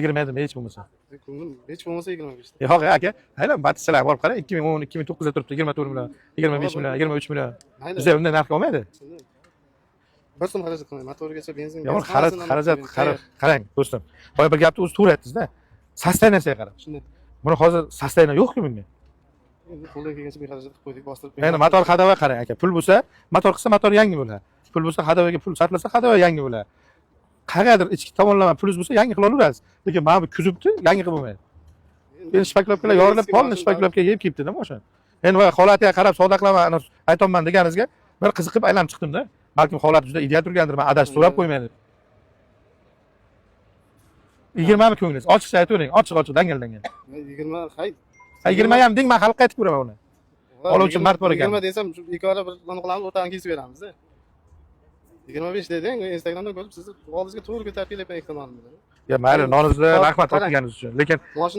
20 hech bo'lmasa. Ko'nglim hech bo'lmasa 25 ta. Yo'q aka, hayla batislar borib qarang, 2010, 2009 da turibdi, 24 million, 25 million, 23 million. Bizda unday narx olmaydi. Bir so'm xarajat qilmay, motorigacha benzin. Yo'q, xarajat qarang do'stim. Boya bir gapni o'zi to'g'ri aytdingiz-da. Sostenasiga qarang. Shunday. Buni hozir sostena yo'q-ku bunga. Endi qo'ldan kelgancha bir xarajat qilib qo'ydik, bostirib. Endi motor hadava qarang aka. Pul bo'lsa, motor qilsa motor yangi bo'ladi. Pul bo'lsa hadavaga pul sarflasa hadava yangi bo'ladi. Qanaqadir ichki tomonlama pulus bo'lsa yangi qila olaverasiz. Lekin mana bu kuzubni yangi qilib bo'lmaydi. Endi shpaklovkalar yorilib, polni shpaklovka yeb ketdi-da mashina. Endi voy holatiga qarab savdo qilaman, aytolman deganingizga bir qiziqib aylanib chiqdim-da. Balkim holati juda ideal turgandir, men adashib so'rab qo'ymaydi. 20 mi ko'nglingiz? Ochiqcha aytavering, ochiq dangaldangan. 20 hay. 20 ham deng, men xalqqa aytib ko'raman uni. Oluvchi mard bor ekan. 20 desam, ikkovla bir qilib qilamiz, o'rtadan kesib beramiz-da. 25 deding, Instagramdan ko'rib sizni oldingizga to'g'ri ko'tarib kelyapman ehtimolmi? Ya mayli, noningizni rahmat topganingiz uchun. Lekin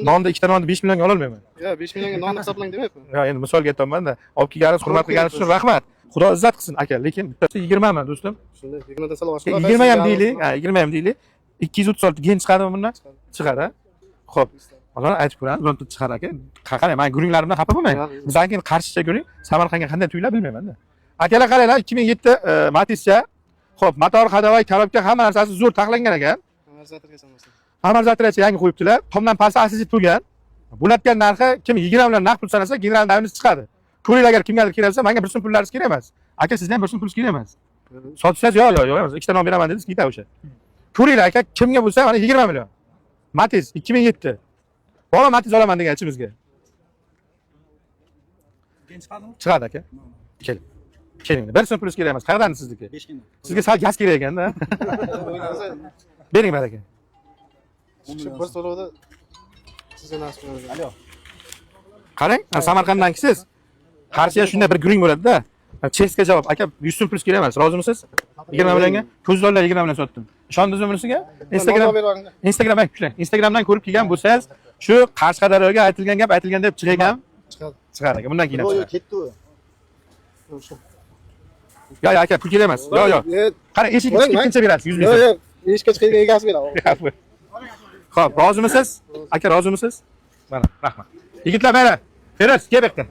nonni ikkita nonni 5 millionga ola olmayman. Yo, 5 millionga nonni hisoblang demayapman. Yo, endi misolga aytayapman-da. Olib kelganingiz, hurmat qilganingiz uchun rahmat. Xudo izzat qilsin aka, lekin bittasi 20 mi do'stim? Shunday 20 dan sal oshkor. 20 ham deylik, 20 ham deylik. 236 gen chiqadimi bundan? Chiqadi. Xo'p. Hozir aytib ko'ramiz, bironta chiqar aka. Qarang, men guringlarimdan xafa bo'lmang. Bizdan keyin Qarshicha guring, Samarqandga qanday tuylar bilmayman-da. Akalar qaranglar, 2007 Matizcha. Xo'p, motor, hadavay, korobka hamma narsasi zo'r taxlangan ekan. Amortizatorga solmasin. Amortizatorgacha yangi qo'yibdilar. Tomdan pastda asijit bo'lgan. Bo'layotgan narxi kim 20 bilan naqd pul sanasa, general davimiz chiqadi. Ko'ringlar, agar kimgadir kerak bo'lsa, menga bir so'm pullaringiz kerak emas. Aka, sizdan ham bir so'm pulingiz kerak emas. Sotsangiz yo'q, ikkita non beraman dedingiz, ketadi o'sha. Ko'ringlar aka, kimga bo'lsa mana 20 million. Matiz 2007. Bola Matiz olaman degan ichimizga. Chiqadi aka. Keling. Keling. Bir so'm pulingiz kerak emas. Qayerdan sizniki? 5 kun. Sizga sal gaz kerak ekanda. Bering baraka. Bir so'rovda sizga nasib bo'ladi. Alo. Qarang, Samarqanddan siz. Qarshiga shunday bir guring bo'ladi-da. Cheskga javob, aka 100 so'm pulingiz kerak emas. Rozimisiz? 20 millionga. Ko'zlarlar 20 million sotdim. Ishondingizmi bunisiga? Instagram kuchlang. Instagramdan ko'rib kelgan bo'lsangiz, shu Qashqadaryoga aytilgan gap aytilgan deb chiqagan chiqadi aka. Bundan keyin. Yo'q, ketdi u. Yo'q, aka, pul kerak emas. Yo'q. Qarang, eshik ikkinchi berasiz 100 ming. Yo'q, eshikka chiqadigan egasi beradi. Xo'p, rozimisiz? Aka, rozimisiz? Mana, rahmat. Yigitlar, mana. Feroz, kel bu yoqqa.